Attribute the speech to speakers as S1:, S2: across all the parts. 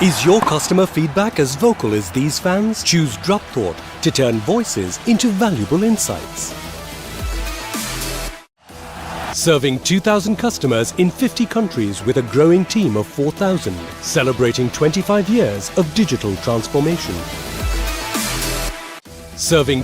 S1: Is your customer feedback as vocal as these fans? Choose Drop Thought to turn voices into valuable insights. Serving 2,000 customers in 50 countries with a growing team of 4,000, celebrating 25 years of digital transformation. Serving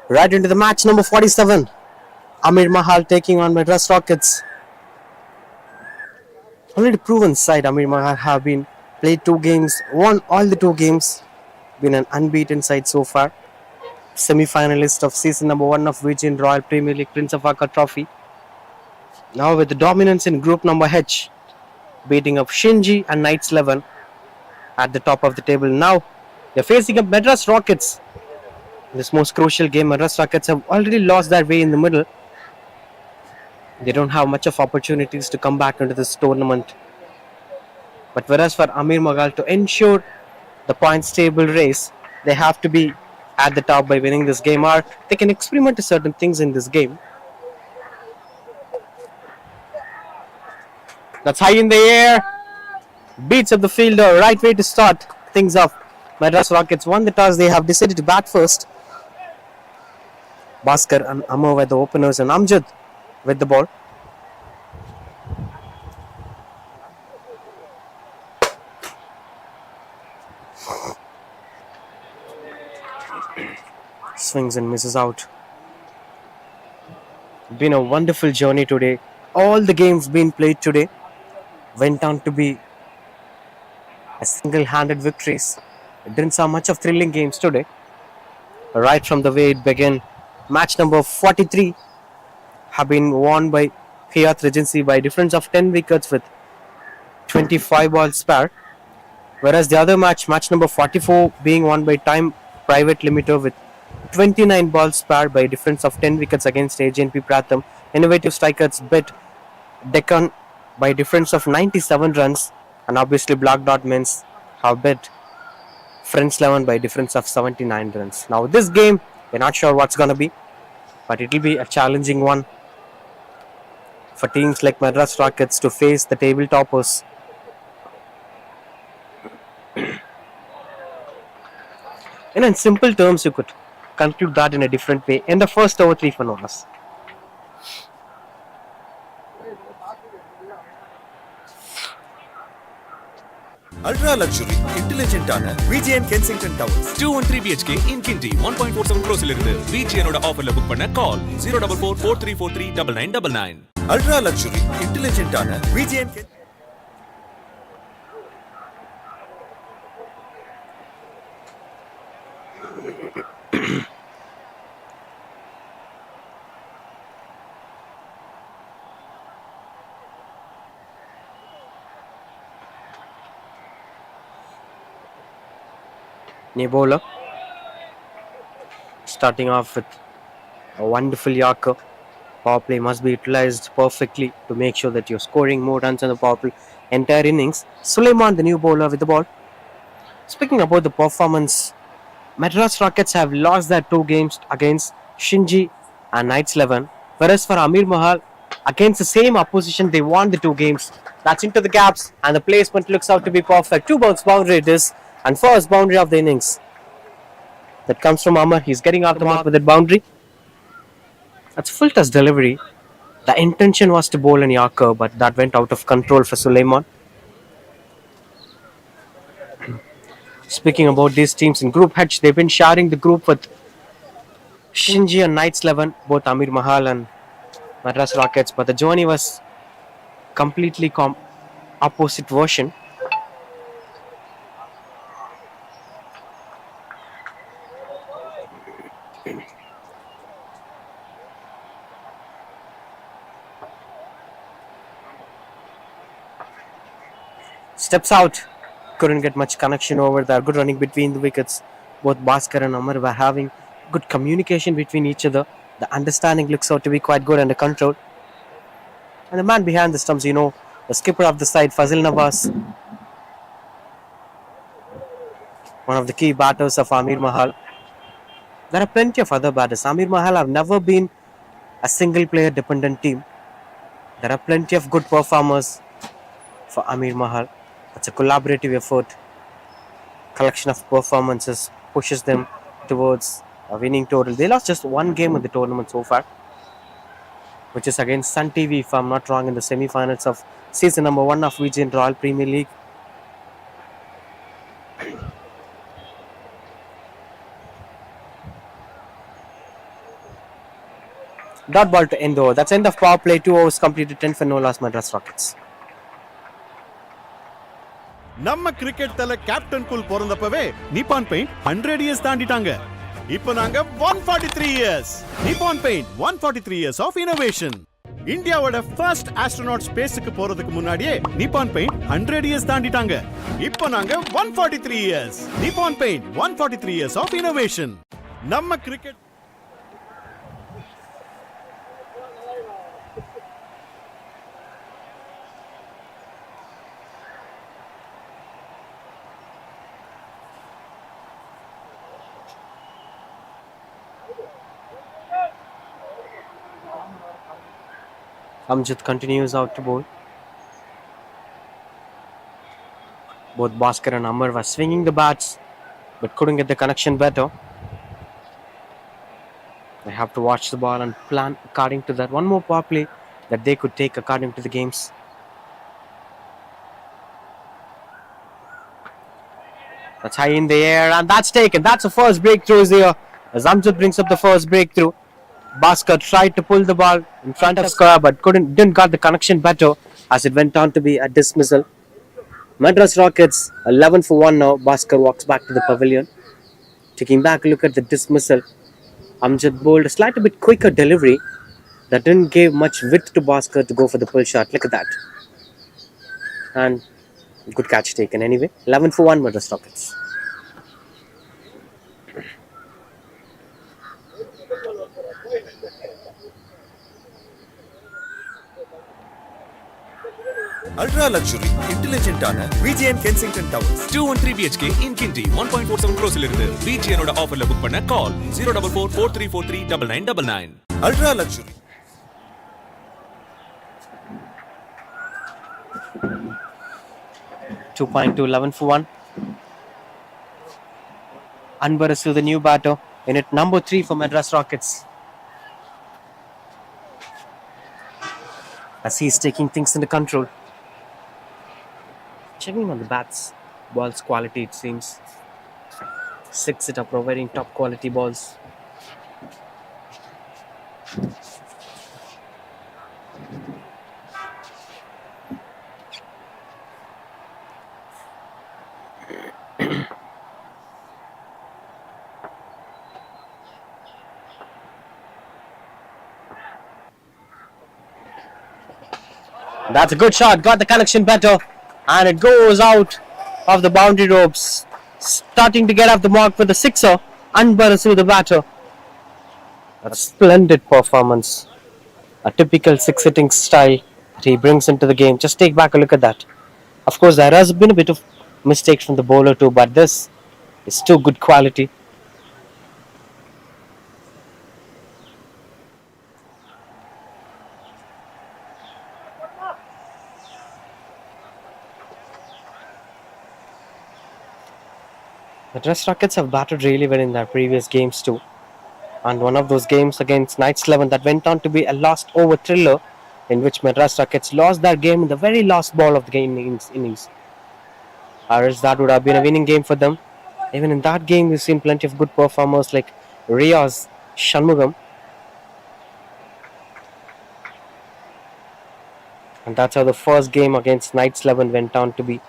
S2: Right into the match number 47. Amirmahal taking on Madras Rockets. Already proven side, Amirmahal have been played 2 games, won all the 2 games, been an unbeaten side so far. Semi-finalist of season number 1 of Vijayan Royal Premier League Prince of Arcot Trophy. Now with the dominance in group number H, beating up Shinji and Knights 11 at the top of the table. Now they're facing up Madras Rockets. This most crucial game, Madras Rockets have already lost their way in the middle. They don't have much of opportunities to come back into this tournament. But whereas for Amirmahal to ensure the points table race, they have to be at the top by winning this game, or they can experiment certain things in this game. That's high in the air. Beats up the fielder. Right way to start things off. Madras Rockets won the toss. They have decided to bat first. Bhaskar and Amar were the openers, and Amjad with the ball. Swings and misses out. Been a wonderful journey today. All the games being played today went on to be a single-handed victories. It didn't see much of thrilling games today. Right from the way it began, match number 43 have been won by Hyatt Regency by a difference of 10 wickets with 25 balls spare. Whereas the other match, match number 44, being won by Time Private Limited with 29 balls spare by a difference of 10 wickets against AJNP Pratham. Innovative strikers bet Deccan by a difference of 97 runs, and obviously Black Dot Men's have bet Friends 11 by a difference of 79 runs. Now this game, we're not sure what's going to be, but it will be a challenging one for teams like Madras Rockets to face the table toppers. In simple terms, you could conclude that in a different way. In the first over 3 for Nolas.
S3: Ultra luxury, intelligent ஆன VGN Kensington Towers
S4: 213 BHK in Kinti 1.47 crores இருந்து VGN ஓட ஆஃபர்ல book பண்ண கால் 04443439999.
S3: Ultra luxury, intelligent ஆன VGN
S2: New bowler. Starting off with a wonderful Yorker. Power play must be utilized perfectly to make sure that you're scoring more runs in the power play entire innings. Suleiman, the new bowler, with the ball. Speaking about the performance, Madras Rockets have lost their 2 games against Shinji and Knights 11. Whereas for Amirmahal, against the same opposition, they won the 2 games. That's into the gaps, and the placement looks out to be perfect. 2 bounce boundary it is, and first boundary of the innings. That comes from Amar. He's getting off the mark with that boundary. That's full toss delivery. The intention was to bowl an Yorker, but that went out of control for Suleiman. Speaking about these teams in Group H, they've been sharing the group with Shinji and Knights 11, both Amirmahal and Madras Rockets, but the journey was completely opposite version. Steps out, couldn't get much connection over there. Good running between the wickets. Both Bhaskar and Amar were having good communication between each other. The understanding looks out to be quite good under control. And the man behind the stumps, the skipper of the side, Fazil Nawaz, one of the key batters of Amirmahal. There are plenty of other batters. Amirmahal have never been a single player dependent team. There are plenty of good performers for Amirmahal. It's a collaborative effort. Collection of performances pushes them towards a winning total. They lost just 1 game in the tournament so far, which is against Sun TV, if I'm not wrong, in the semi-finals of season number 1 of Vijayan Royal Premier League. Dot ball to end the over. That's end of power play. 2 overs completed. 10 for no loss. Madras Rockets.
S5: நம்ம cricket தல captain cool பிறந்தப்பவே Nippon paint 100 years தாண்டிட்டாங்க. இப்போ நாங்க 143 years. Nippon paint 143 years of innovation. இந்தியாவோட first astronaut ஸ்பேஸ்க்கு போறதுக்கு முன்னாடியே நிப்பான் பெயிண்ட் 100 இயர்ஸ் தாண்டிட்டாங்க. இப்போ நாங்க 143 years. Nippon paint 143 years of innovation. நம்ம cricket
S2: Amjad continues out to bowl. Both Bhaskar and Amar were swinging the bats but couldn't get the connection better. They have to watch the ball and plan according to that. One more power play that they could take according to the games. That's high in the air and that's taken. That's the first breakthrough here as Amjad brings up the first breakthrough. Bhaskar tried to pull the ball in front of square but didn't got the connection better as it went on to be a dismissal. Madras Rockets 11 for 1 now. Bhaskar walks back to the pavilion. Taking back a look at the dismissal, Amjad bowled a slightly bit quicker delivery that didn't give much width to Bhaskar to go for the pull shot. Look at that. And good catch taken anyway. 11 for 1 Madras Rockets.
S3: Ultra luxury, intelligent ஆன VGN Kensington Towers.
S4: 213 BHK in Kinti 1.47 crores இலிருந்து VGN ஓட ஆஃபர்ல book பண்ண கால் 04443439999.
S3: Ultra luxury.
S2: .2 11 for 1. Anbarasu, the new batter, in at number 3 for Madras Rockets. As he's taking things into control. Checking on the bats, balls quality it seems. 6 it are providing top quality balls. That's a good shot, got the connection better, and it goes out of the boundary ropes. Starting to get off the mark with the sixer, Anbarasu the batter. A splendid performance. A typical six-hitting style that he brings into the game. Just take back a look at that. Of course, there has been a bit of mistakes from the bowler too, but this is too good quality. The Madras Rockets have batted really well in their previous games too. And one of those games against Knights 11 that went on to be a last over thriller in which Madras Rockets lost their game in the very last ball of the game innings. Or else that would have been a winning game for them. Even in that game, we've seen plenty of good performers like Riaz, Shanmugam. And that's how the first game against Knights 11 went on to be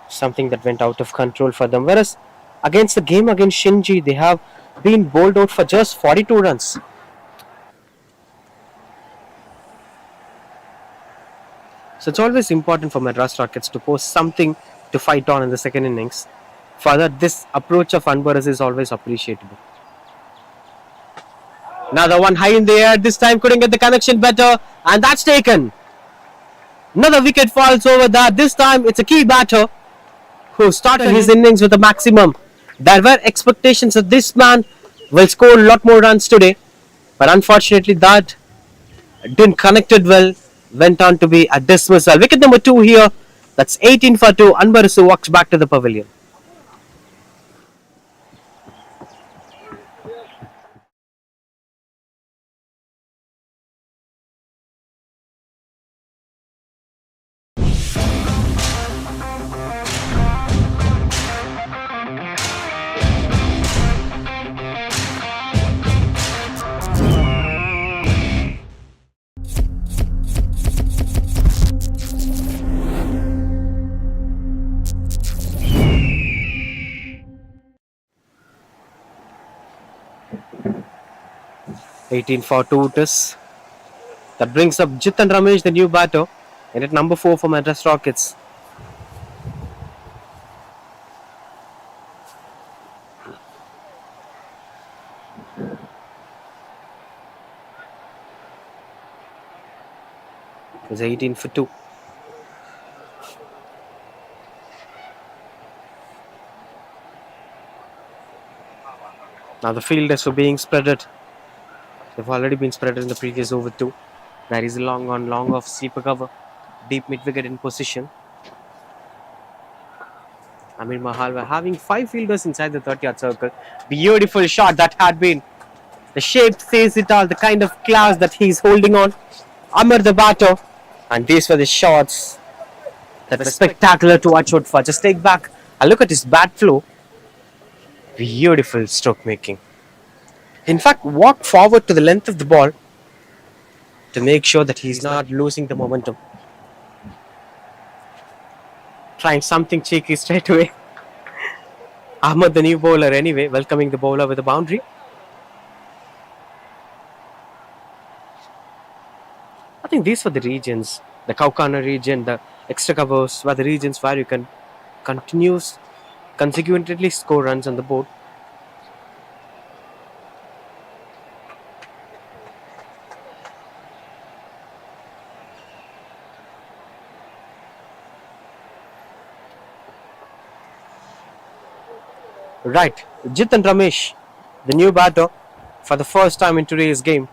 S2: something that went out of control for them. Whereas against the game against Shinji, they have been bowled out for just 42 runs. So it's always important for Madras Rockets to post something to fight on in the second innings. Further, this approach of Anbaras is always appreciable. Another one high in the air, this time couldn't get the connection better, and that's taken. Another wicket falls over that. This time it's a key batter who started his innings with a maximum. There were expectations that this man will score a lot more runs today, but unfortunately that didn't connect it well. Went on to be a dismissal. Wicket number 2 here. That's 18 for 2. Anbarasu walks back to the pavilion. 18 for 2 it is. That brings up Jitan Ramesh, the new batter, and at number 4 for Madras Rockets. It was 18 for 2. Now the fielders were being spreaded. They've already been spreaded in the previous over 2. There is a long on, long off, sleeper cover. Deep mid wicket in position. Amirmahal were having 5 fielders inside the 30-yard circle. Beautiful shot that had been. The shape says it all, the kind of class that he's holding on. Amir the batter. And these were the shots that were spectacular to watch out for. Just take back a look at his bat flow. Beautiful stroke making. In fact, walk forward to the length of the ball to make sure that he's not losing the momentum. Trying something cheeky straight away. Ahmad, the new bowler, anyway, welcoming the bowler with a boundary. I think these were the regions, the Kaukana region, the extra covers were the regions where you can consecutively score runs on the board. Right, Jitan Ramesh, the new batter, for the first time in today's game.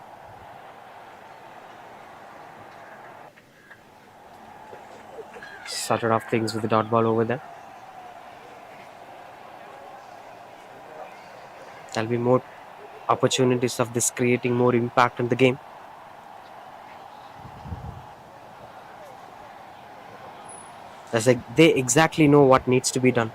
S2: Started off things with the dot ball over there. There'll be more opportunities of this creating more impact on the game. As they exactly know what needs to be done.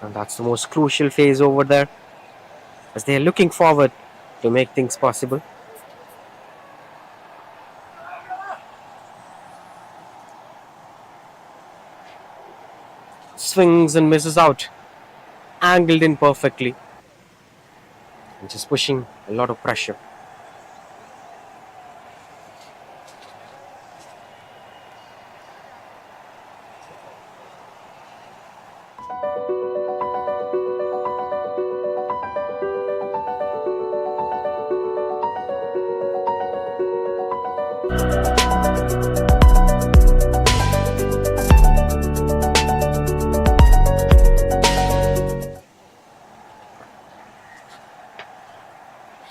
S2: And that's the most crucial phase over there, as they are looking forward to make things possible. Swings and misses out. Angled in perfectly. And just pushing a lot of pressure.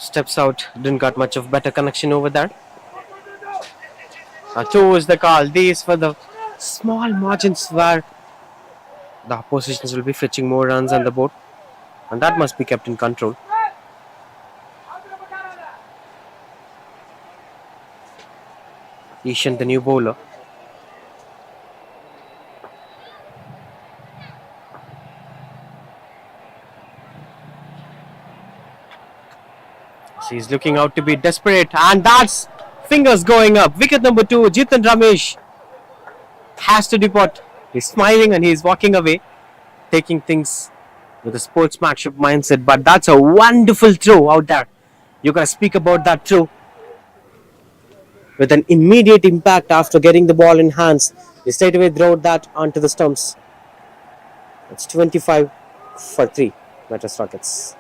S2: Steps out, didn't got much of better connection over there. 2 is the call. These were the small margins where the oppositions will be fetching more runs on the board, and that must be kept in control. Ishan, the new bowler. He's looking out to be desperate, and that's fingers going up. Wicket number 2, Jitan Ramesh has to depart. He's smiling and he's walking away, taking things with a sportsmanship mindset. But that's a wonderful throw out there. You gotta speak about that throw. With an immediate impact after getting the ball in hands, he straight away threw that onto the stumps. It's 25 for 3, Madras Rockets.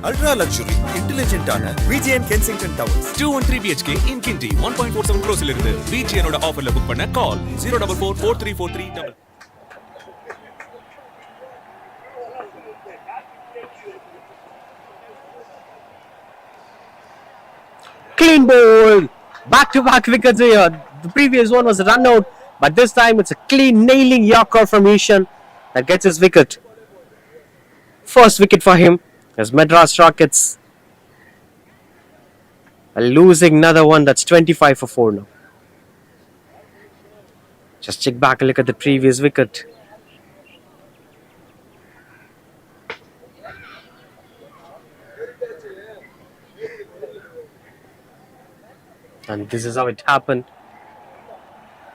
S3: Ultra luxury, intelligent ஆன VGN Kensington Towers.
S4: 213 BHK in Kinti 1.47 crores இருந்து VGN ஓட ஆஃபர்ல book பண்ண கால் 0444343.
S2: Clean ball! Back-to-back wickets here. The previous one was a run out, but this time it's a clean nailing Yorker from Ishan that gets his wicket. First wicket for him as Madras Rockets Losing another one. That's 25 for 4 now. Just check back a look at the previous wicket. And this is how it happened.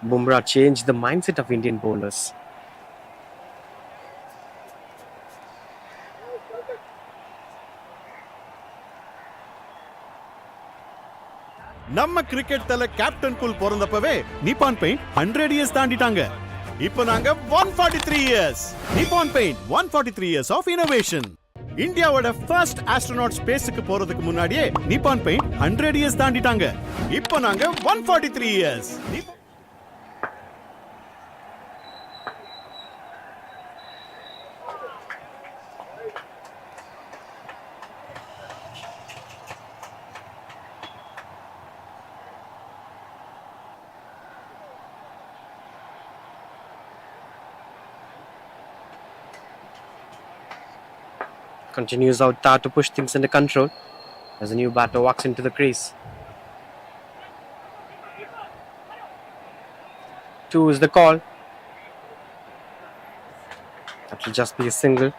S2: Bumrah changed the mindset of Indian bowlers.
S5: நம்ம cricket தல captain cool பிறந்தப்பவே Nippon paint 100 years தாண்டிட்டாங்க. இப்போ நாங்க 143 years. Nippon paint 143 years of innovation. இந்தியாவோட first astronaut ஸ்பேஸ்க்கு போறதுக்கு முன்னாடியே நிப்பான் பெயிண்ட் 100 இயர்ஸ் தாண்டிட்டாங்க. இப்போ நாங்க 143 years.
S2: Continues out there to push things under control as the new batter walks into the crease. 2 is the call. That will just be a single.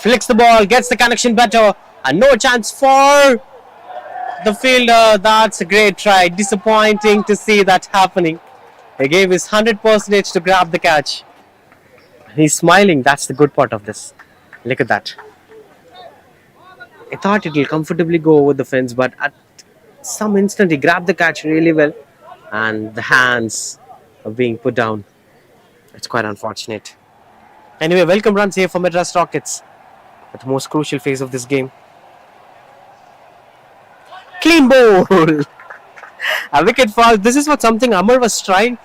S2: Flicks the ball, gets the connection better, and no chance for the fielder. That's a great try. Disappointing to see that happening. He gave his 100% to grab the catch. He's smiling. That's the good part of this. Look at that. I thought it will comfortably go over the fence, but at some instant he grabbed the catch really well, and the hands are being put down. It's quite unfortunate. Anyway, welcome runs here for Madras Rockets at the most crucial phase of this game. Clean bowl. A wicket fall. This is what something Amar was trying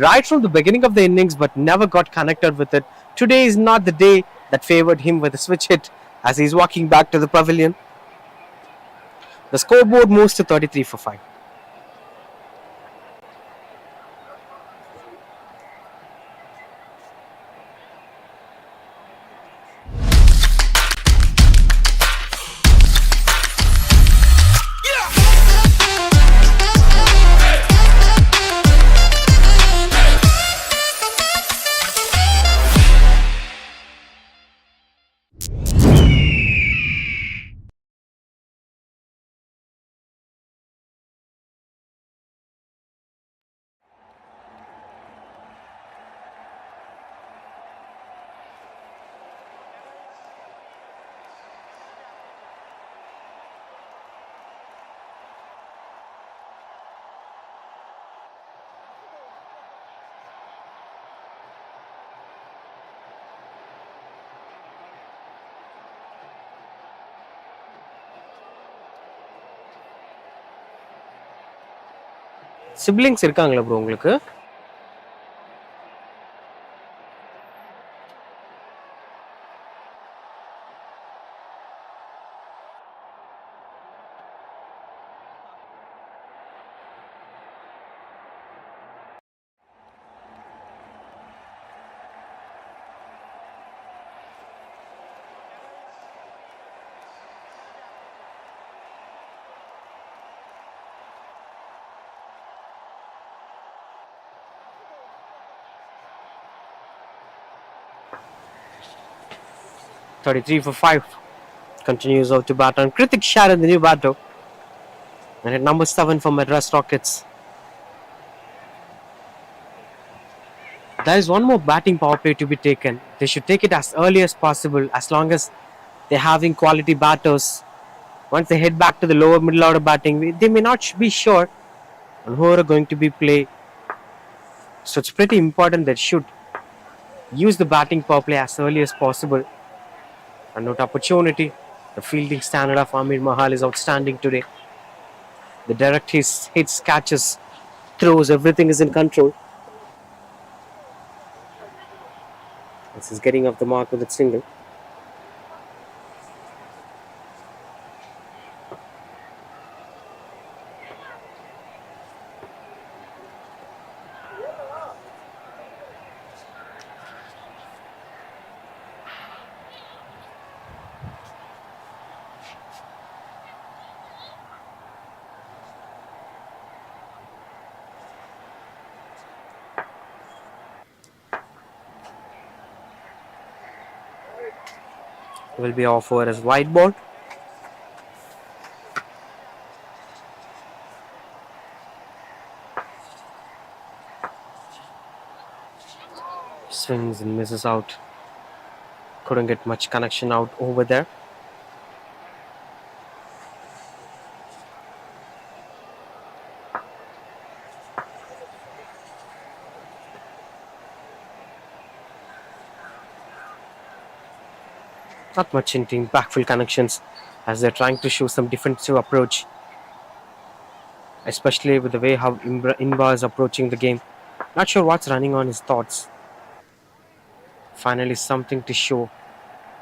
S2: right from the beginning of the innings, but never got connected with it. Today is not the day that favored him with a switch hit as he's walking back to the pavilion. The scoreboard moves to 33 for 5. Siblings இருக்காங்களா bro உங்களுக்கு? .33 for 5. Continues out to bat on Kritik Sharan, the new batter. And at number 7 for Madras Rockets. There is one more batting power play to be taken. They should take it as early as possible, as long as they're having quality batters. Once they head back to the lower middle order batting, they may not be sure on who are going to be play. So it's pretty important that should use the batting power play as early as possible. And note opportunity. The fielding standard of Amirmahal is outstanding today. The direct hits, catches, throws, everything is in control. This is getting off the mark with a single. will be offered as wide ball. Swings and misses out. Couldn't get much connection out over there. Not much into impactful connections as they're trying to show some defensive approach, especially with the way how Inba is approaching the game. Not sure what's running on his thoughts. Finally, something to show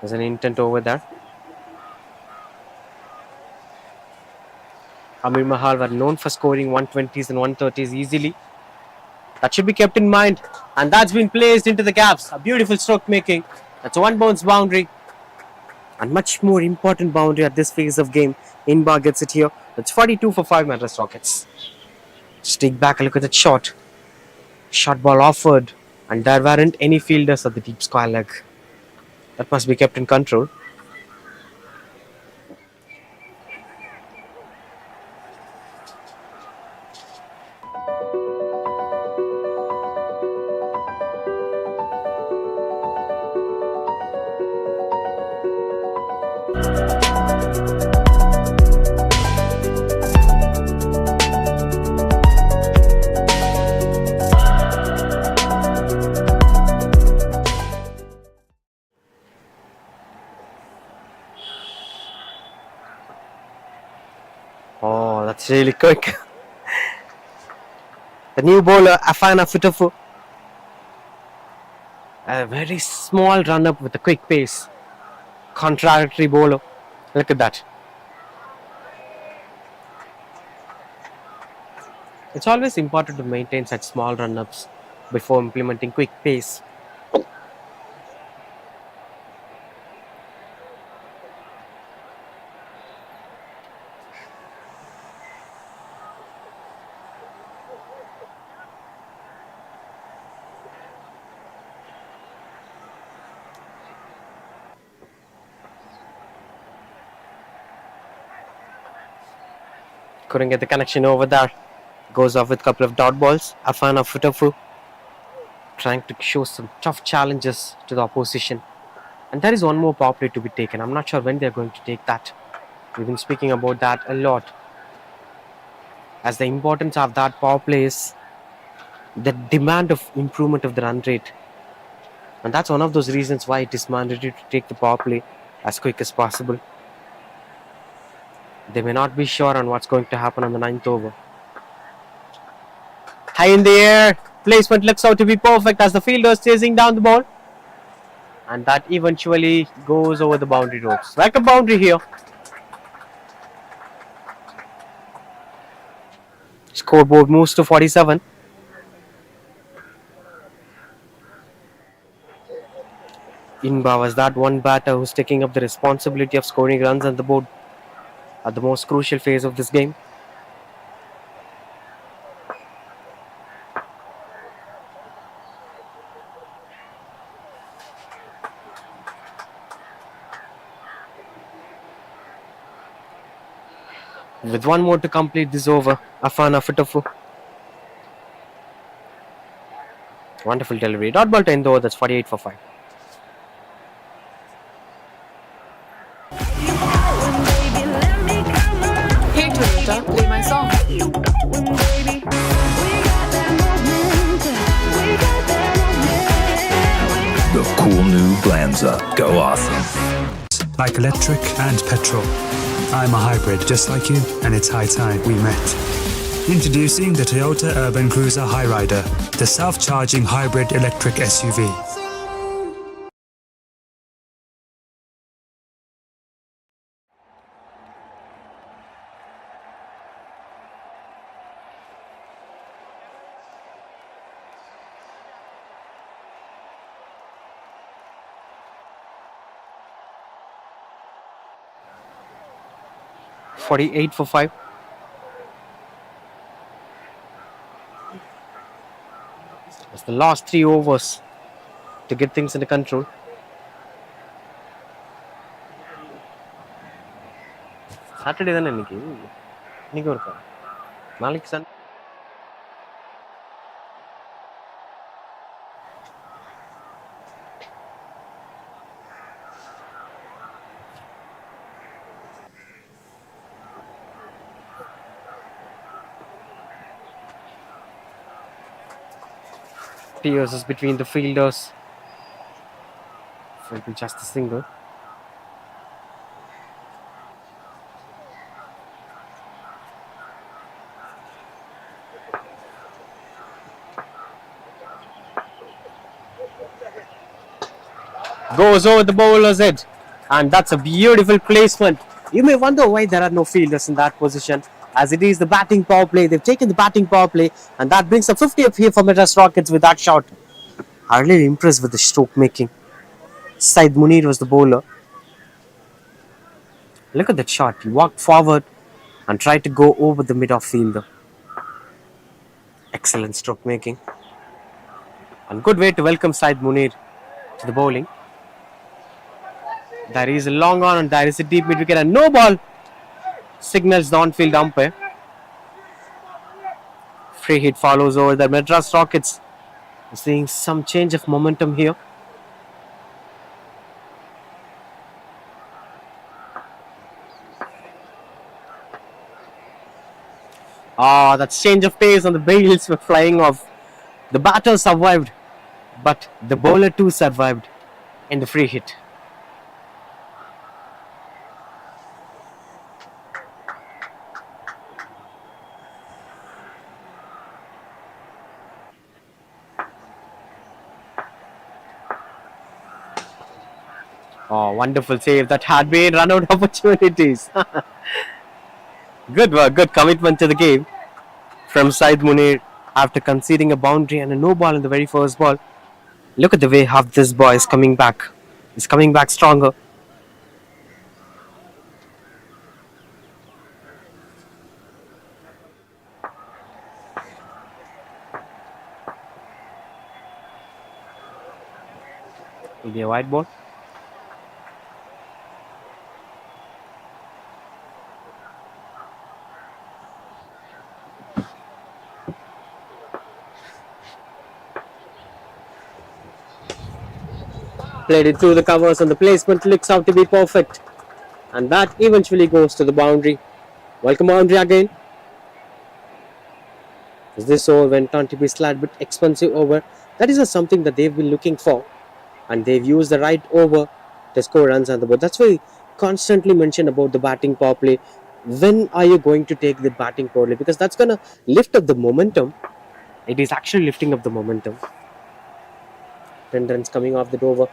S2: as an intent over there. Amirmahal were known for scoring 120s and 130s easily. That should be kept in mind, and that's been placed into the gaps. A beautiful stroke making. That's a one bounce boundary. And much more important boundary at this phase of game. Inba gets it here. That's 42 for 5 Madras Rockets. Just take back a look at that shot. Shot ball offered, and there weren't any fielders at the deep square leg. That must be kept in control. Oh, that's really quick. The new bowler, Afana Fitafu. A very small run up with a quick pace. Contradictory bowler. Look at that. It's always important to maintain such small run ups before implementing quick pace. Couldn't get the connection over there. Goes off with a couple of dot balls. Afana Futafu trying to show some tough challenges to the opposition. And there is one more power play to be taken. I'm not sure when they're going to take that. We've been speaking about that a lot. As the importance of that power play is the demand of improvement of the run rate. And that's one of those reasons why it is mandatory to take the power play as quick as possible. They may not be sure on what's going to happen on the 9th over. High in the air. Placement looks out to be perfect as the fielder is chasing down the ball. And that eventually goes over the boundary ropes. Like a boundary here. Scoreboard moves to 47. Inba was that one batter who's taking up the responsibility of scoring runs on the board at the most crucial phase of this game. With one more to complete this over, Afana Fitafu. Wonderful delivery. Dot ball to end the over, that's 48 for 5.
S6: Hey Toyota, play my song.
S7: The cool new Glanza. Go awesome.
S8: Like electric and petrol. I'm a hybrid just like you, and it's high time we met. Introducing the Toyota Urban Cruiser Highrider, the self-charging hybrid electric SUV.
S2: .48 for 5. It's the last 3 overs to get things under control. Saturday தானே இன்னைக்கு. இன்னைக்கும் இருக்கா? நாளைக்கு Sunday. Tears is between the fielders. So it will just a single. Goes over the bowler's head, and that's a beautiful placement. You may wonder why there are no fielders in that position, as it is the batting power play. They've taken the batting power play, and that brings a 50 up here for Madras Rockets with that shot. I'm really impressed with the stroke making. Said Munir was the bowler. Look at that shot. He walked forward and tried to go over the mid-off fielder. Excellent stroke making. And good way to welcome Said Munir to the bowling. There is a long on and there is a deep mid wicket and no ball. Signals the on-field umpire. Free hit follows over the Madras Rockets. We're seeing some change of momentum here. That's change of pace and the bails were flying off. The batter survived, but the bowler too survived in the free hit. Wonderful save. That had been run out opportunities. Good work, good commitment to the game from Said Munir after conceding a boundary and a no ball in the very first ball. Look at the way how this boy is coming back. He's coming back stronger. Will be a wide ball. Played it through the covers and the placement looks out to be perfect. And that eventually goes to the boundary. Welcome boundary again. This over went on to be slight but expensive over. That is something that they've been looking for. And they've used the right over to score runs on the board. That's why we constantly mention about the batting power play. When are you going to take the batting power play? Because that's going to lift up the momentum. It is actually lifting up the momentum. 10 runs coming off the over.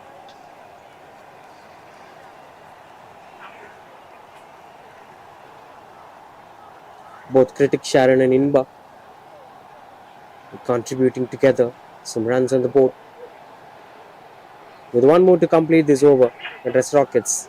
S2: Both Critic Sharon and Inba contributing together. Some runs on the board. With one more to complete this over, Madras Rockets.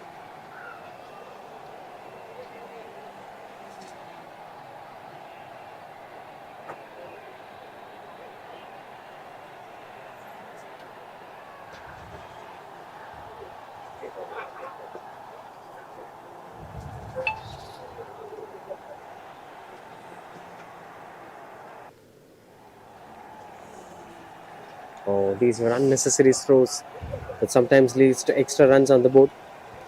S2: These were unnecessary throws that sometimes leads to extra runs on the board.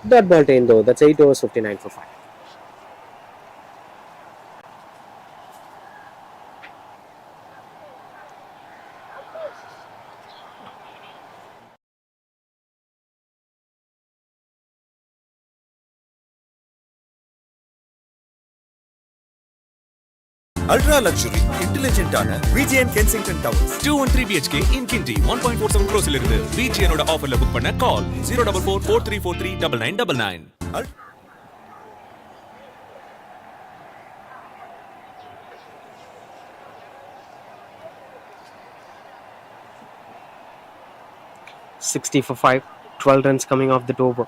S2: Dot ball 10 though. That's 8 overs 59 for 5.
S3: Ultra luxury, intelligent ஆன VGN Kensington Towers.
S4: 213 BHK in Kinti 1.47 crores இருந்து VGN ஓட ஆஃபர்ல book பண்ண கால் 04443439999.
S2: 60 for 5. 12 runs coming off the over.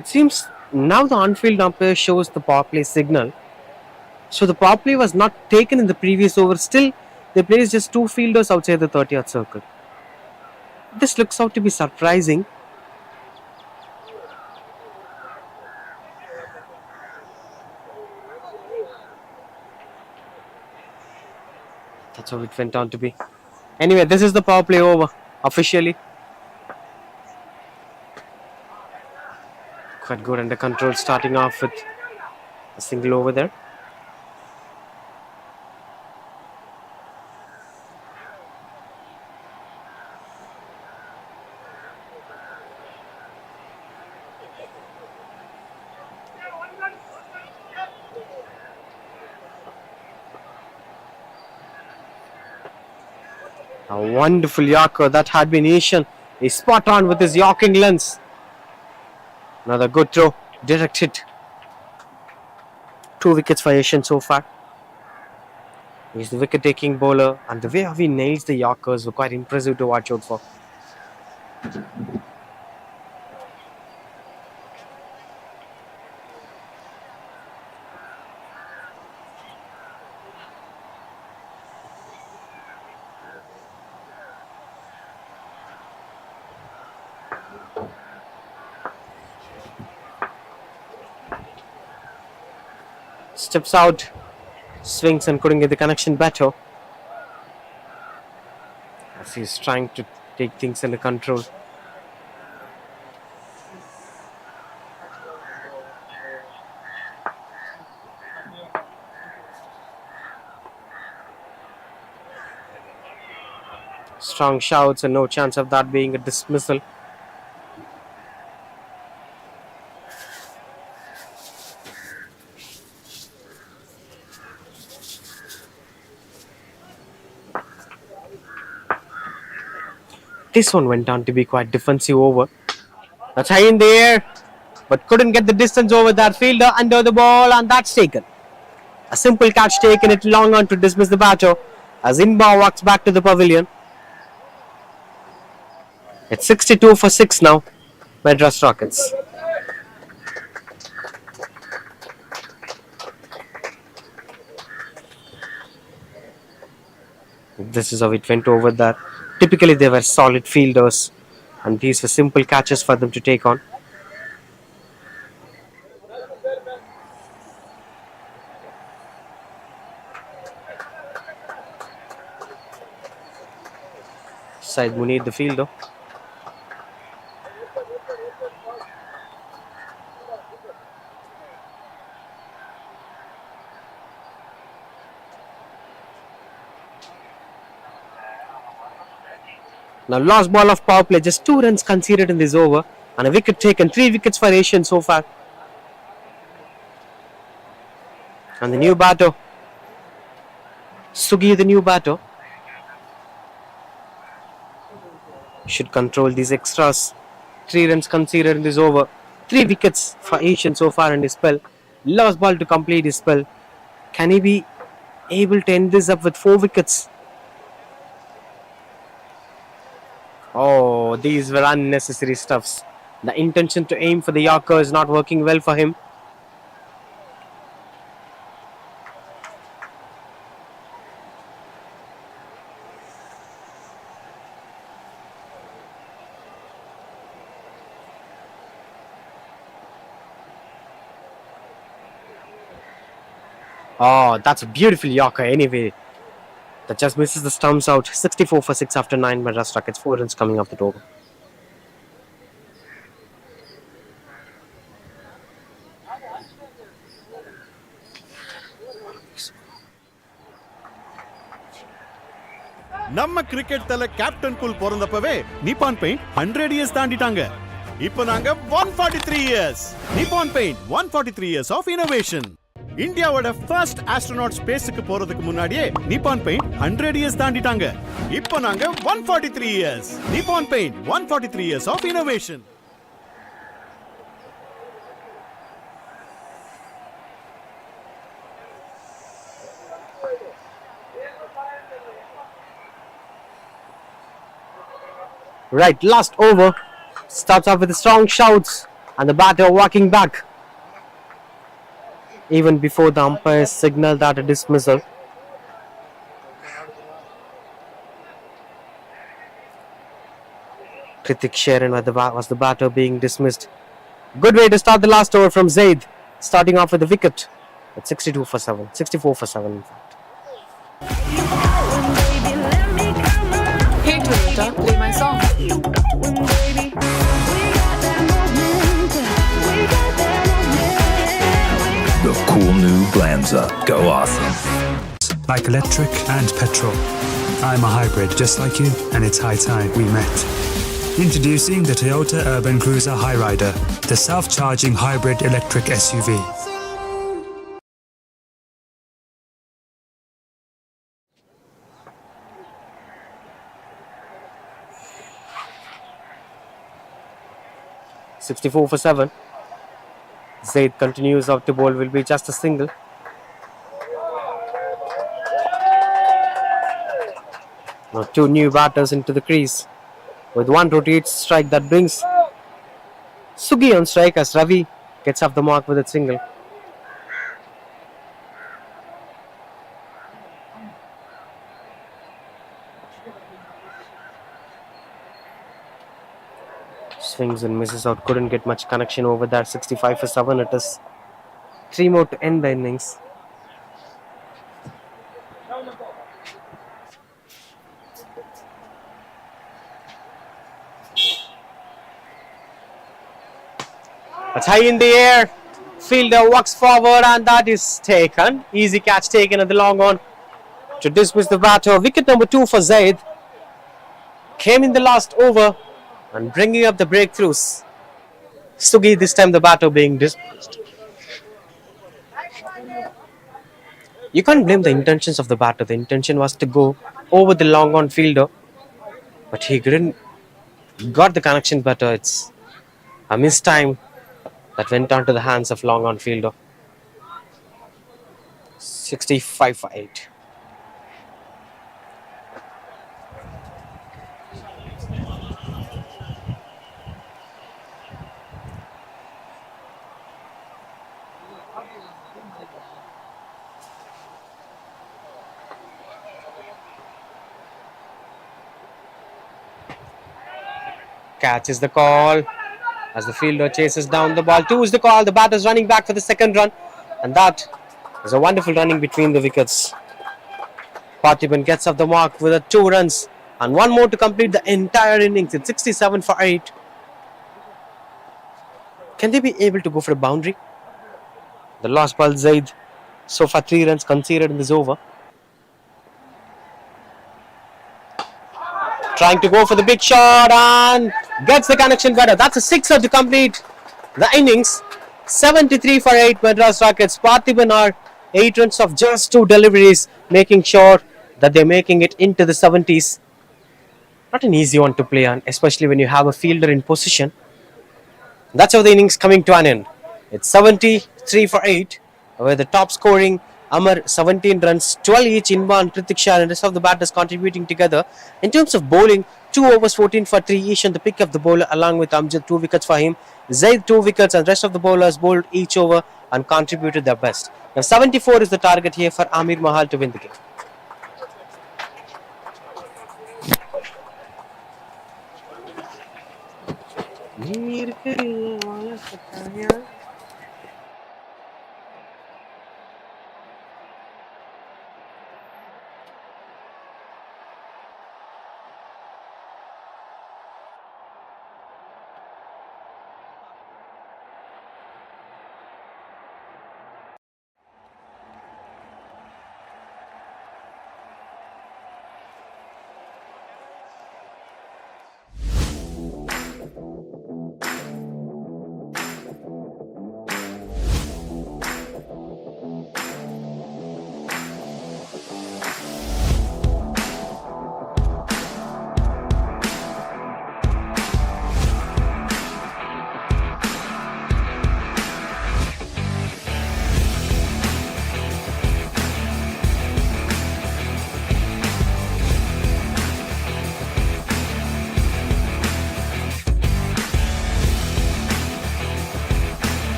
S2: It seems now the on-field umpire shows the power play signal. So the power play was not taken in the previous over. Still, They placed just 2 fielders outside the 30th circle. This looks out to be surprising. That's how it went on to be. Anyway, this is the power play over officially. Quite good under control, starting off with a single over there. A wonderful Yorker that had been Asian. He's spot on with his Yorking lens. Another good throw, direct hit. 2 wickets for Asian so far. He's the wicket-taking bowler, and the way how he nails the Yorkers were quite impressive to watch out for. Steps out, swings and couldn't get the connection better. As he's trying to take things under control. Strong shouts and no chance of that being a dismissal. This one went on to be quite defensive over. That's high in the air, but couldn't get the distance over that fielder under the ball, and that's taken. A simple catch taken it long on to dismiss the batter as Inba walks back to the pavilion. It's 62 for 6 now, Madras Rockets. This is how it went over there. Typically they were solid fielders, and these were simple catches for them to take on. Said Munir the fielder. Now last ball of power play, just 2 runs conceded in this over and a wicket taken, 3 wickets for Asian so far. And the new batter, Sugi the new batter, should control these extras. 3 runs conceded in this over, 3 wickets for Asian so far in his spell. Last ball to complete his spell. Can he be able to end this up with 4 wickets? Oh, these were unnecessary stuffs. The intention to aim for the Yorker is not working well for him. Oh, that's a beautiful Yorker anyway. That just misses the stumps out. 64 for 6 after 9. Madras Rockets 4 runs coming off the over.
S5: நம்ம cricket தல captain cool பிறந்தப்பவே Nippon paint 100 years தாண்டிட்டாங்க. இப்போ நாங்க 143 years. Nippon paint 143 years of innovation. இந்தியாவோட first astronaut ஸ்பேஸ்க்கு போறதுக்கு முன்னாடியே நிப்பான் பெயிண்ட் 100 இயர்ஸ் தாண்டிட்டாங்க. இப்போ நாங்க 143 years. Nippon paint 143 years of innovation.
S2: Right, last over. Starts off with strong shouts and the batter walking back. Even before the umpires signal that a dismissal. Kritik Sharon was the batter being dismissed. Good way to start the last over from Zaid, starting off with the wicket at 62 for 7, 64 for 7 in fact.
S6: Hey Toyota, play my song.
S7: The cool new Glanza. Go awesome.
S8: Like electric and petrol. I'm a hybrid just like you, and it's high time we met. Introducing the Toyota Urban Cruiser Highrider, the self-charging hybrid electric SUV.
S2: $64 for 7. Zaid continues out to bowl, will be just a single. Now 2 new batters into the crease. With 1 rotates strike that brings Sugi on strike as Ravi gets off the mark with a single. Swings and misses out, couldn't get much connection over that. 65 for 7. It is 3 more to end the innings. It's high in the air. Fielder walks forward and that is taken. Easy catch taken at the long on to dismiss the batter. Wicket number 2 for Zaid. Came in the last over and bringing up the breakthroughs. Sugi this time the batter being dismissed. You can't blame the intentions of the batter. The intention was to go over the long on fielder. But he didn't got the connection better. It's a missed time that went onto the hands of long on fielder. 65 for 8. Catch is the call as the fielder chases down the ball. 2 is the call. The batter is running back for the second run, and that is a wonderful running between the wickets. Parthiban gets off the mark with 2 runs and 1 more to complete the entire innings. It's 67 for 8. Can they be able to go for a boundary? The last ball, Zaid. So far 3 runs conceded in this over. Trying to go for the big shot and gets the connection better. That's a 6er to complete the innings. 73 for 8 Madras Rockets. Parthiban are 8 runs of just 2 deliveries, making sure that they're making it into the 70s. Not an easy one to play on, especially when you have a fielder in position. That's how the innings coming to an end. It's 73 for 8, where the top scoring Amar 17 runs, 12 each. Inban, Kritik Shah and rest of the batters contributing together. In terms of bowling, 2 overs 14 for 3 each on the pick of the bowler along with Amjad, 2 wickets for him. Zaid 2 wickets and rest of the bowlers bowled each over and contributed their best. Now 74 is the target here for Amirmahal to win the game.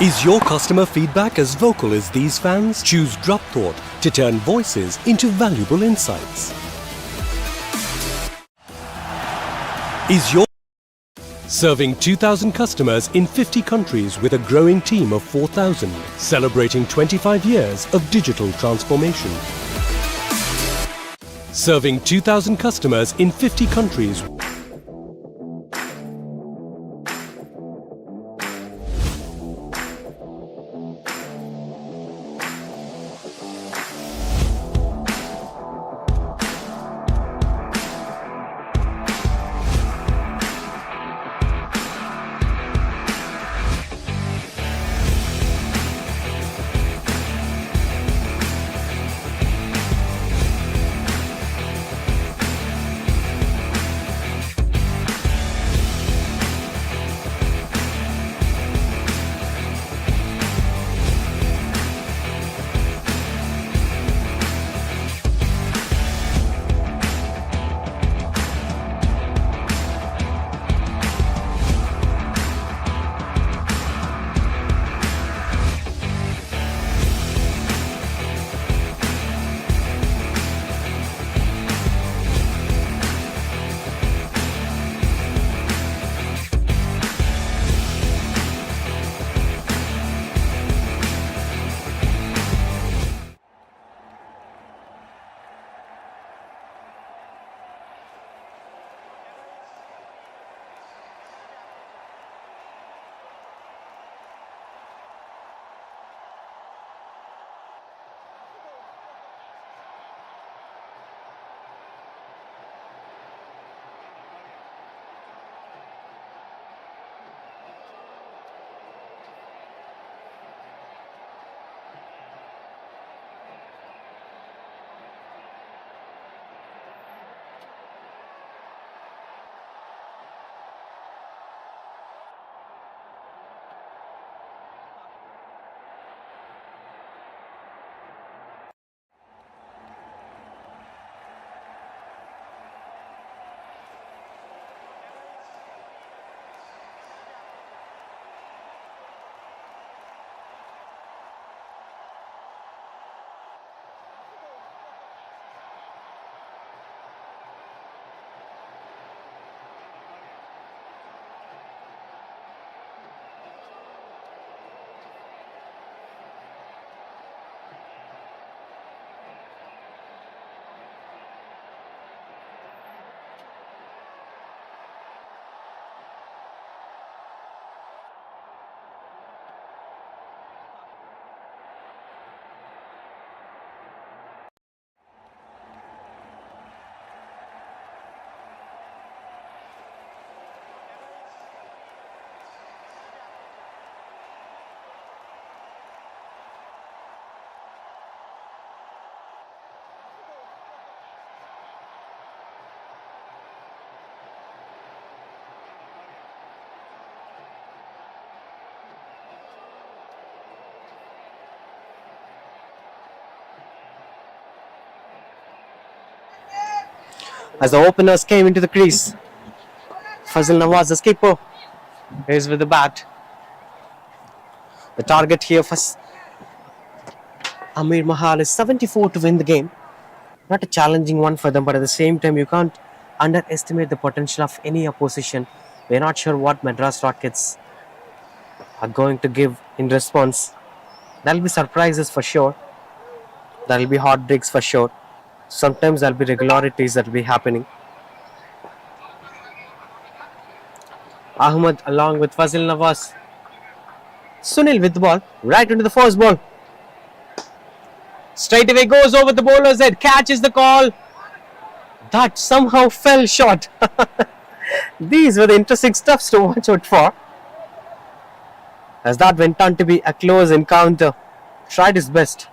S1: Is your customer feedback as vocal as these fans? Choose Drop Thought to turn voices into valuable insights. Is your serving 2,000 customers in 50 countries with a growing team of 4,000, celebrating 25 years of digital transformation. Serving 2,000 customers in 50 countries.
S2: As the openers came into the crease, Fazil Nawaz, the skipper, is with the bat. The target here for Amirmahal is 74 to win the game. Not a challenging one for them, but at the same time, you can't underestimate the potential of any opposition. We're not sure what Madras Rockets are going to give in response. There'll be surprises for sure. There'll be heartbreaks for sure. Sometimes there'll be regularities that will be happening. Ahmed along with Fazil Nawaz. Sunil with the ball, right into the first ball. Straight away goes over the bowler's head, catches the call. That somehow fell short. These were the interesting stuffs to watch out for. As that went on to be a close encounter. Tried his best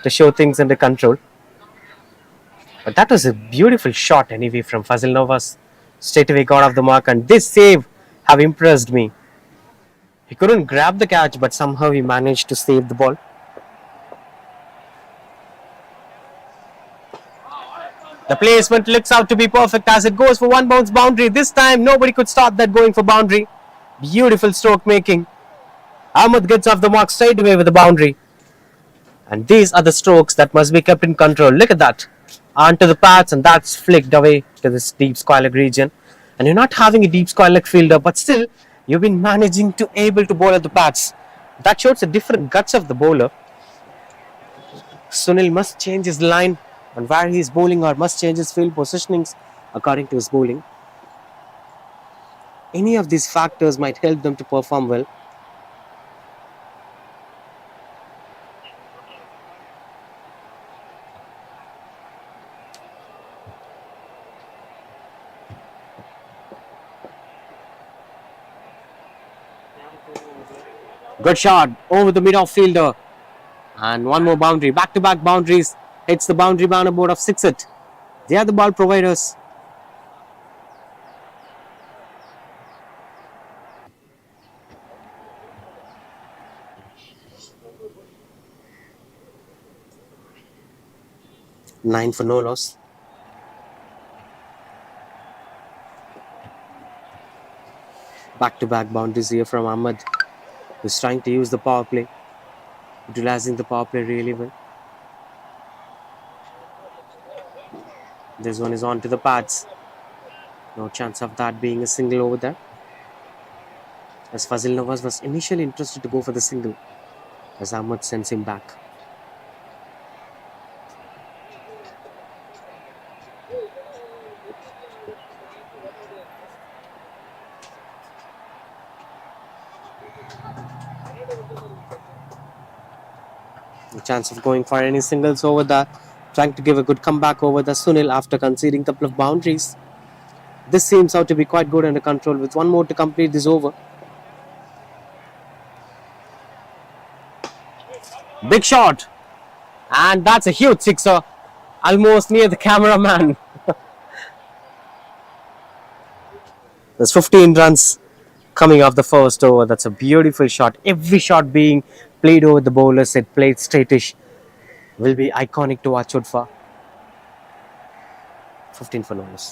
S2: to show things under control. But that was a beautiful shot anyway from Fazil Nawaz. Straight away got off the mark, and this save have impressed me. He couldn't grab the catch, but somehow he managed to save the ball. The placement looks out to be perfect as it goes for one bounce boundary. This time nobody could stop that going for boundary. Beautiful stroke making. Ahmed gets off the mark straight away with the boundary. And these are the strokes that must be kept in control. Look at that. Onto the pads, and that's flicked away to this deep square leg region. And you're not having a deep square leg fielder, but still you've been managing to able to bowl at the pads. That shows the different guts of the bowler. Sunil must change his line on where he is bowling, or must change his field positionings according to his bowling. Any of these factors might help them to perform well. Good shot over the mid-off fielder. And one more boundary. Back-to-back boundaries. Hits the boundary banner board of 6 it. They are the ball providers. Nine for no loss. Back-to-back boundaries here from Ahmed, who's trying to use the power play, utilizing the power play really well. This one is on to the pads. No chance of that being a single over there, as Fazil Nawaz was initially interested to go for the single, as Ahmed sends him back. No chance of going for any singles over there. Trying to give a good comeback over the Sunil after conceding a couple of boundaries. This seems out to be quite good under control, with one more to complete this over. Big shot, and that's a huge sixer, almost near the cameraman. There's 15 runs coming off the first over. That's a beautiful shot. Every shot being played over the bowler set, played straightish, will be iconic to watch out for. 15 for no loss.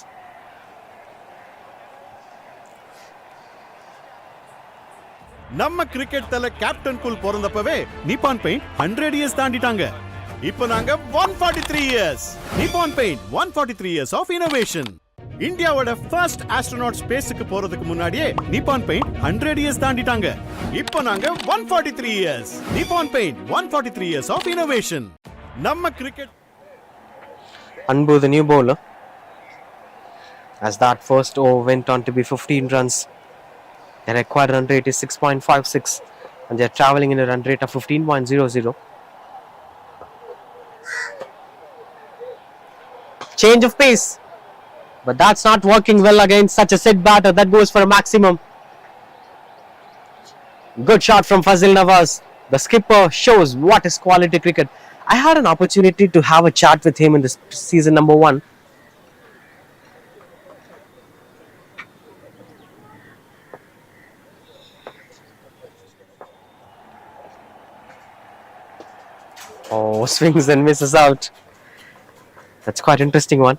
S5: நம்ம cricket தல captain cool பிறந்தப்பவே Nippon paint 100 years தாண்டிட்டாங்க. இப்போ நாங்க 143 years. Nippon paint 143 years of innovation. இந்தியாவோட first astronaut ஸ்பேஸ்க்கு போறதுக்கு முன்னாடியே நிப்பான் பெயிண்ட் 100 இயர்ஸ் தாண்டிட்டாங்க. இப்போ நாங்க 143 years. Nippon paint 143 years of innovation. நம்ம cricket
S2: Anbu, the new bowler, as that first over went on to be 15 runs. Their required run rate is 6.56, and they are travelling in a run rate of 15.00. Change of pace, but that's not working well against such a set batter. That goes for a maximum. Good shot from Fazil Nawaz. The skipper shows what is quality cricket. I had an opportunity to have a chat with him in this season number 1. Oh, swings and misses out. That's quite interesting one.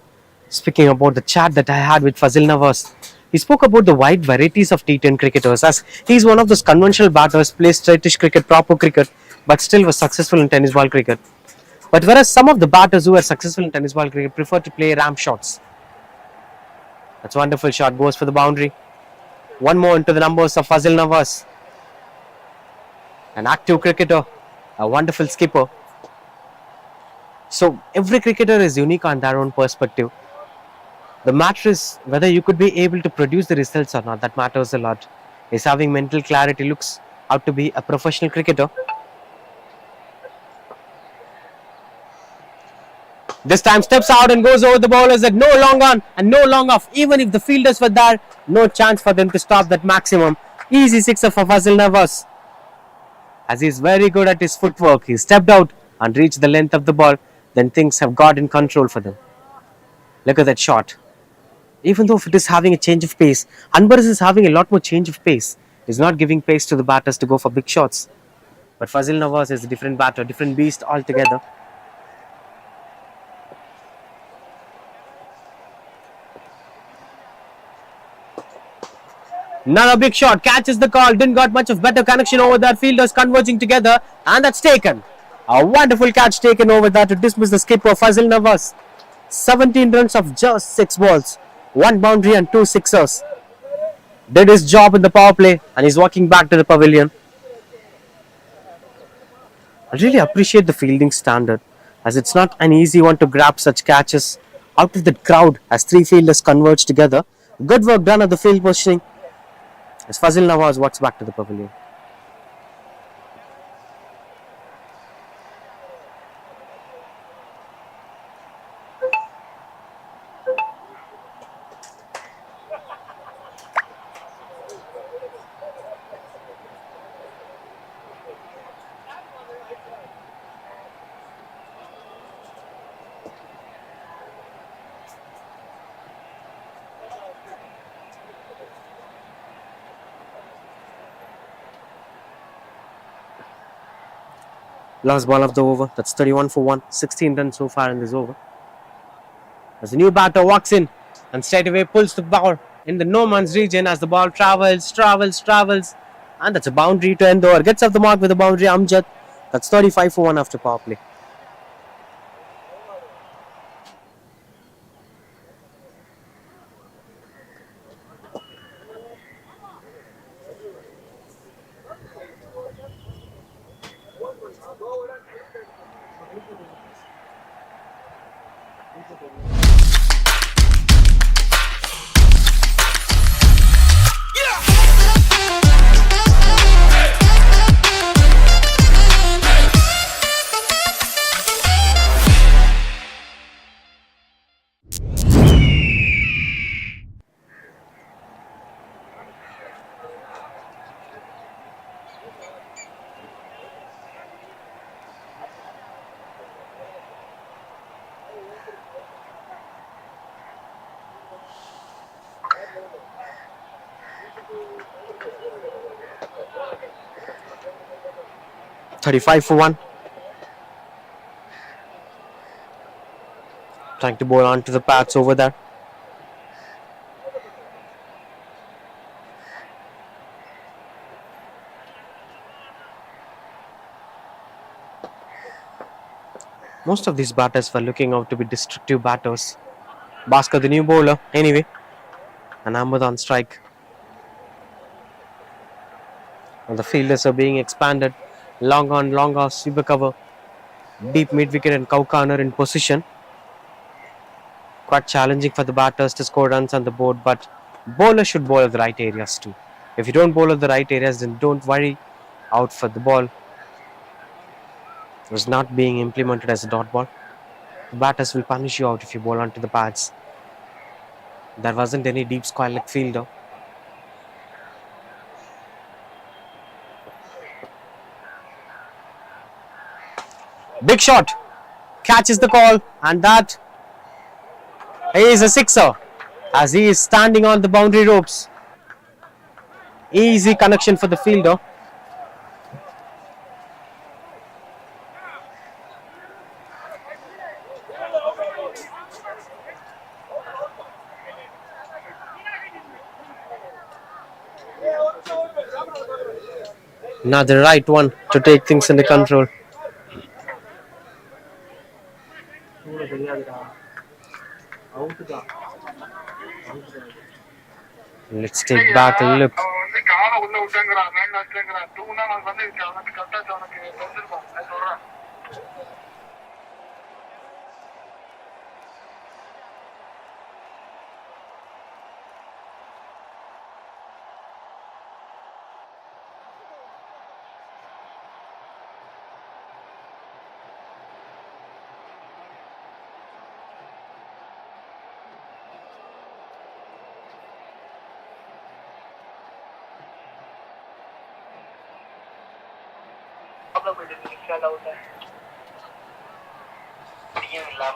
S2: Speaking about the chat that I had with Fazil Nawaz, he spoke about the wide varieties of T10 cricketers, as he's one of those conventional batters, plays straightish cricket, proper cricket, but still was successful in tennis ball cricket. But whereas some of the batters who are successful in tennis ball cricket prefer to play ramp shots. That's a wonderful shot, goes for the boundary. One more into the numbers of Fazil Nawaz. An active cricketer, a wonderful skipper. So every cricketer is unique on their own perspective. The matter is whether you could be able to produce the results or not. That matters a lot. Is having mental clarity, looks out to be a professional cricketer. This time steps out and goes over the bowlers at no long on and no long off. Even if the fielders were there, no chance for them to stop that maximum. Easy sixer for Fazil Nawaz, as he is very good at his footwork. He stepped out and reached the length of the ball. Then things have got in control for them. Look at that shot. Even though it is having a change of pace, Anbaras is having a lot more change of pace. He's not giving pace to the batters to go for big shots. But Fazil Nawaz is a different batter, different beast altogether. Another big shot, catches the call, didn't got much of better connection over that. Fielders converging together, and that's taken. A wonderful catch taken over there to dismiss the skipper Fazil Nawaz. 17 runs of just 6 balls, 1 boundary and 2 sixers. Did his job in the power play, and he's walking back to the pavilion. I really appreciate the fielding standard, as it's not an easy one to grab such catches out of the crowd as 3 fielders converge together. Good work done at the field positioning as Fazil Nawaz walks back to the pavilion. Last ball of the over. That's 31 for 1. 16 runs so far in this over. As the new batter walks in and straight away pulls the ball in the no man's region as the ball travels. And that's a boundary to end the over. Gets off the mark with a boundary, Amjad. That's 35 for 1 after power play. $35 for 1. Trying to bowl onto the pads over there. Most of these batters were looking out to be destructive batters. Bhaskar, the new bowler, anyway. And Ahmed on strike. And the fielders are being expanded. Long on, long off, sweeper cover. Deep mid wicket and cow corner in position. Quite challenging for the batters to score runs on the board, but bowlers should bowl at the right areas too. If you don't bowl at the right areas, then don't worry. Out for the ball. It was not being implemented as a dot ball. The batters will punish you out if you bowl onto the pads. There wasn't any deep square leg fielder. Big shot, catches the call, and that is a sixer as he is standing on the boundary ropes. Easy connection for the fielder. Now the right one to take things under control. Let's take back a look.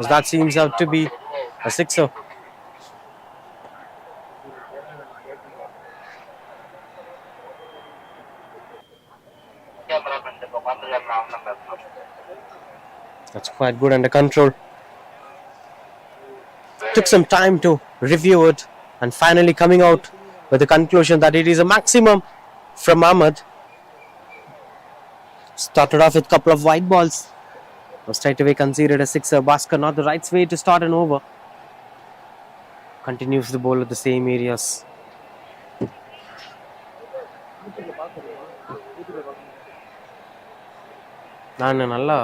S2: As that seems out to be a sixer. That's quite good under control. Took some time to review it and finally coming out with the conclusion that it is a maximum from Ahmed. Started off with a couple of white balls. Straight away conceded a sixer. Bhaskar not the right way to start an over. Continues the ball at the same areas. நல்லா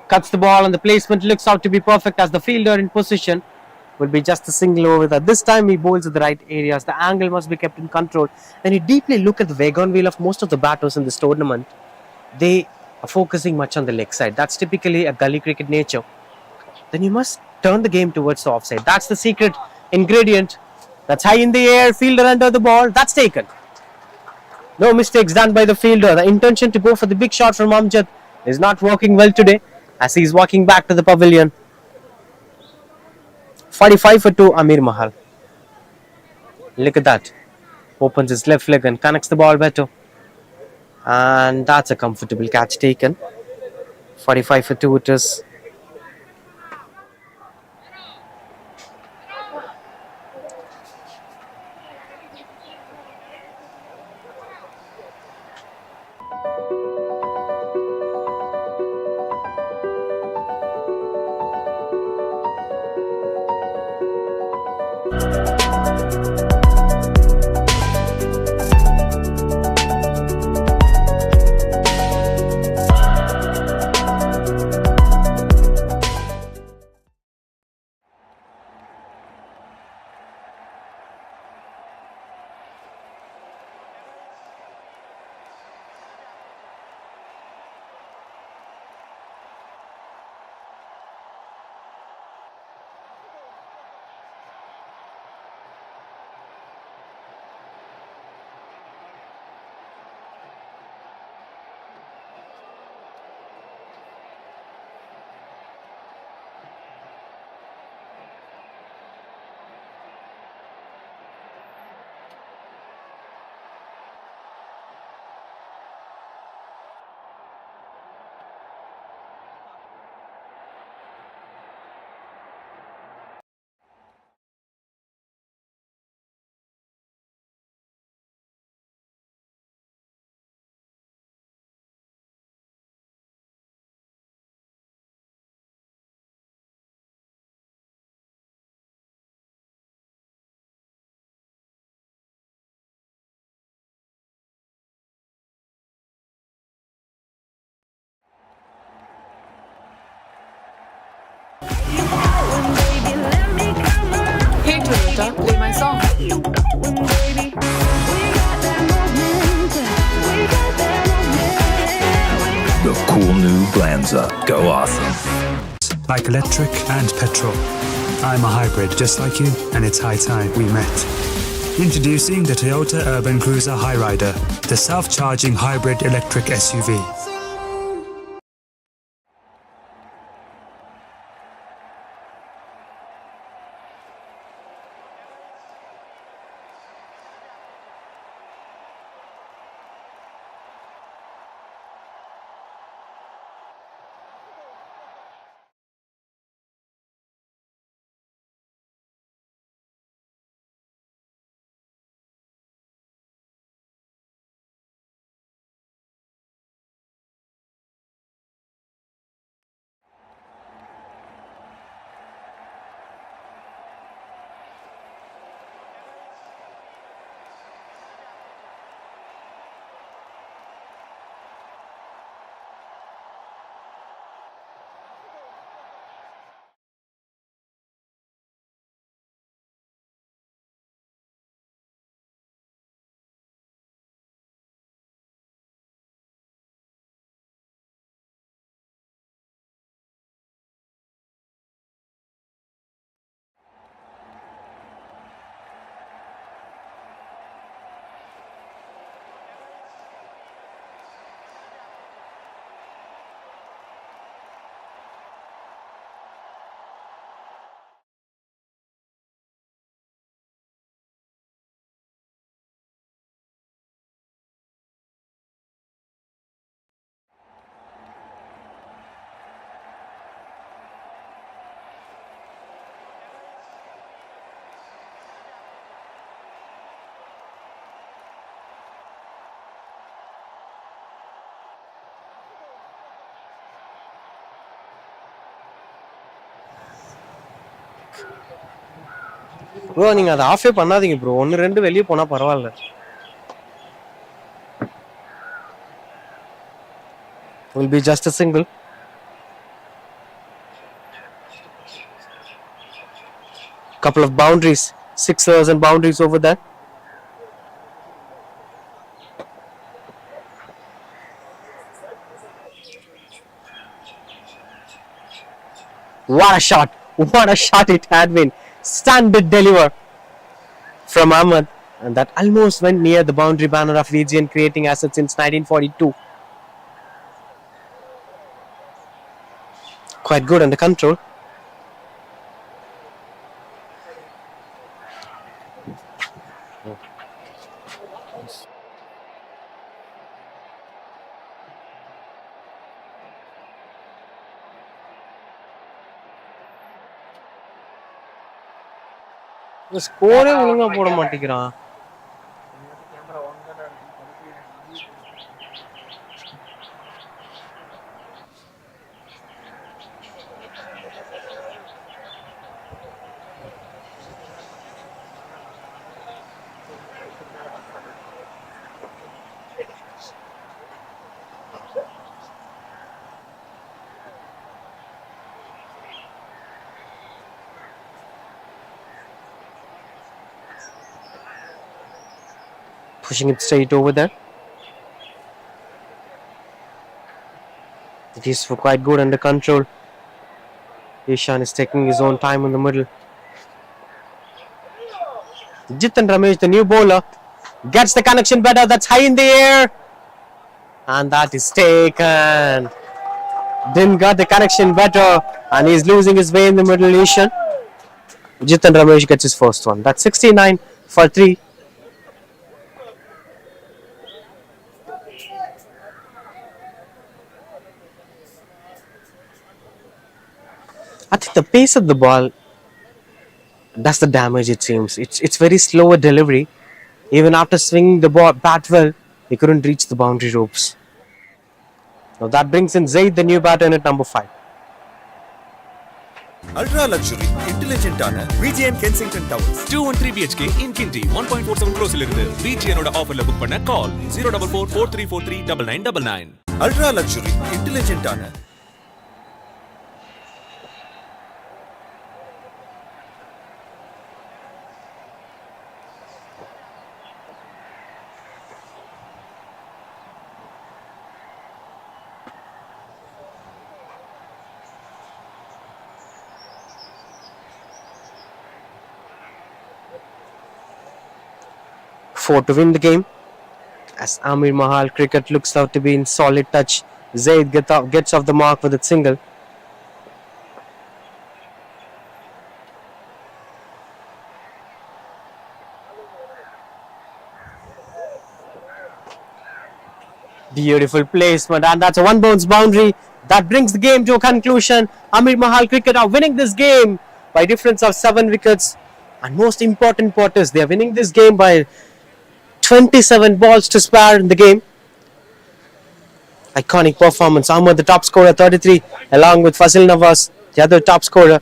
S2: cuts the ball and the placement looks out to be perfect as the fielder in position will be just a single over that. This time he bowls at the right areas. The angle must be kept in control. When you deeply look at the wagon wheel of most of the batters in this tournament, they are focusing much on the leg side. That's typically a gully cricket nature. Then you must turn the game towards the offside. That's the secret ingredient. That's high in the air, fielder under the ball. That's taken. No mistakes done by the fielder. The intention to go for the big shot from Amjad is not working well today as he's walking back to the pavilion. 45 for 2, Amirmahal. Look at that. Opens his left leg and connects the ball better. And that's a comfortable catch taken. 45 for 2 it is.
S6: Hey Toyota, play my song.
S7: The cool new Glanza. Go awesome.
S8: Like electric and petrol. I'm a hybrid just like you, and it's high time we met. Introducing the Toyota Urban Cruiser Hyrider, the self-charging hybrid electric SUV.
S2: Bro நீங்க அதை ஆஃபே பண்ணாதீங்க bro. 1-2 வெளியே போனா பரவாயில்ல. Will be just a single. Couple of boundaries, sixers and boundaries over there. What a shot! What a shot it had been. Standard deliver from Ahmed, and that almost went near the boundary banner of VGN, creating assets since 1942. Quite good under control. ஸ்கோரே ஒழுங்கா போட மாட்டேங்கிறான். Pushing it straight over there. It is quite good under control. Ishan is taking his own time in the middle. Jitan Ramesh, the new bowler, gets the connection better. That's high in the air. And that is taken. Didn't get the connection better. And he's losing his way in the middle, Ishan. Jitan Ramesh gets his first one. That's 69 for 3. I think the pace of the ball does the damage, it seems. It's very slower delivery. Even after swinging the ball bat well, he couldn't reach the boundary ropes. Now that brings in Zaid, the new batter, in at number 5.
S3: Ultra luxury, intelligent ஆன VGN Kensington Towers.
S4: 213 BHK in Kinti 1.47 crores இலிருந்து VGN ஓட ஆஃபர்ல book பண்ண கால் 04443439999.
S3: Ultra luxury, intelligent ஆன
S2: Four to win the game. As Amirmahal cricket looks out to be in solid touch. Zaid gets off the mark with a single. Beautiful placement, and that's a one bounce boundary that brings the game to a conclusion. Amirmahal cricket are winning this game by difference of 7 wickets, and most important part is they are winning this game by 27 balls to spare in the game. Iconic performance. Ahmed, the top scorer, 33, along with Fazil Nawaz, the other top scorer.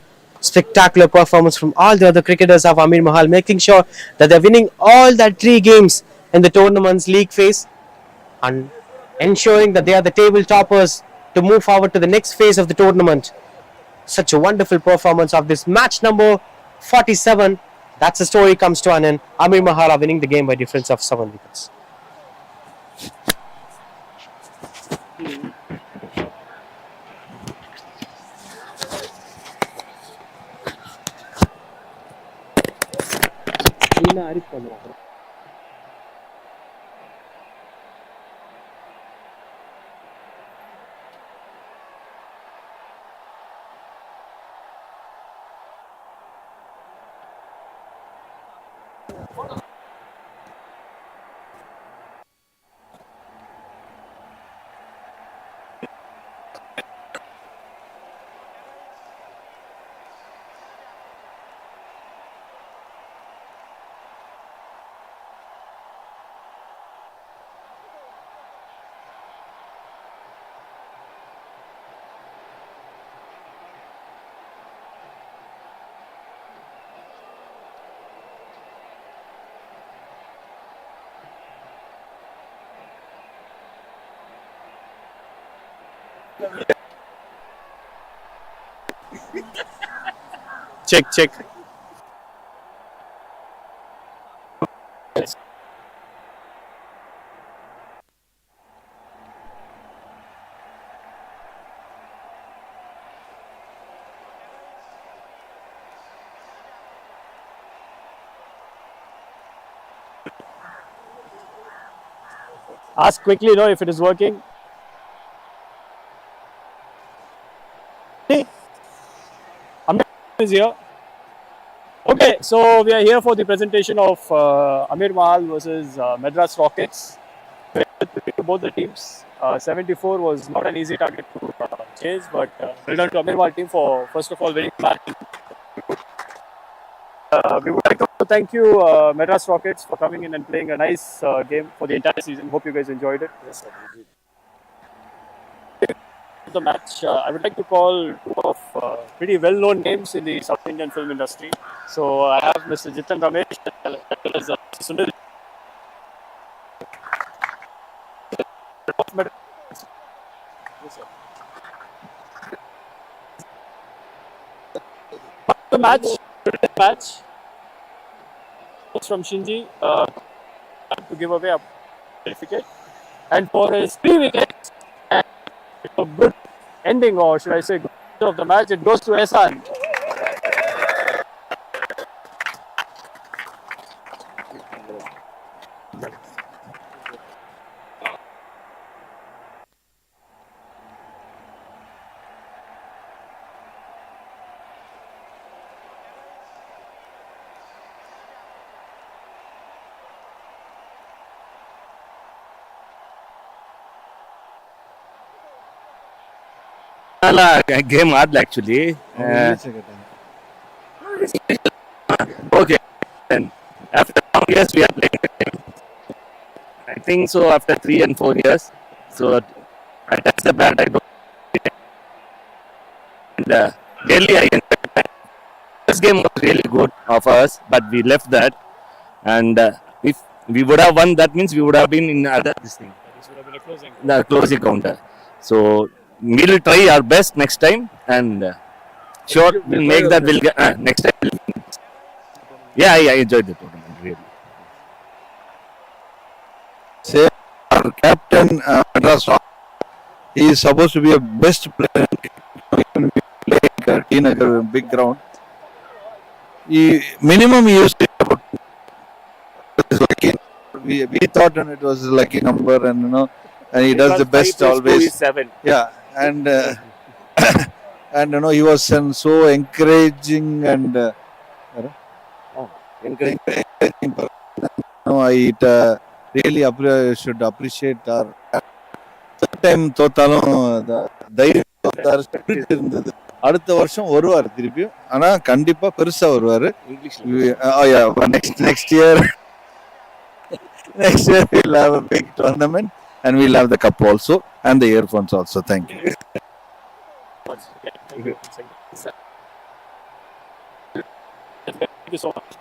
S2: Spectacular performance from all the other cricketers of Amirmahal, making sure that they're winning all their 3 games in the tournament's league phase and ensuring that they are the table toppers to move forward to the next phase of the tournament. Such a wonderful performance of this match number 47. That's the story comes to an end. Amirmahal are winning the game by difference of 7 wickets. Check. Ask quickly, if it is working. Hey, Amir is here. Okay, so we are here for the presentation of Amirmahal versus Madras Rockets. Both the teams. 74 was not an easy target to chase, but well done to Amirmahal team for first of all winning the match. We would like to thank you, Madras Rockets, for coming in and playing a nice game for the entire season. Hope you guys enjoyed it. Yes, sir. The match, I would like to call two of pretty well-known names in the South Indian film industry. So I have Mr. Jitan Ramesh as well as Sunil. The match from Shinji to give away a certificate, and for his 3 wickets, a good ending, or should I say, good of the match, it goes to Ehsan.
S9: Game hard actually. Okay. And after long years we are playing. I think so after 3 and 4 years. So I touched the bat. I don't. And really, I enjoyed. This game was really good of us, but we left that. And if we would have won, that means we would have been in other this thing.
S2: This would have been a closing.
S9: The closing counter. So we will try our best next time, and sure we'll make that. We'll get next time. Yeah, I enjoyed the tournament really.
S10: Say our captain Madras, he is supposed to be a best player. In a big ground. Minimum he used to about lucky. We thought and it was a lucky number, and and he does the best always.
S9: 7.
S10: Yeah, and and he was so encouraging and encouraging. I really should appreciate our time. Totalum the spirit இருந்தது. அடுத்த வருஷம் வருவார் திருப்பியும், ஆனா கண்டிப்பா பெருசா வருவாரு. next year we'll have a big tournament and we'll have the cup also and the earphones also. Thank you.
S2: Thank you so much.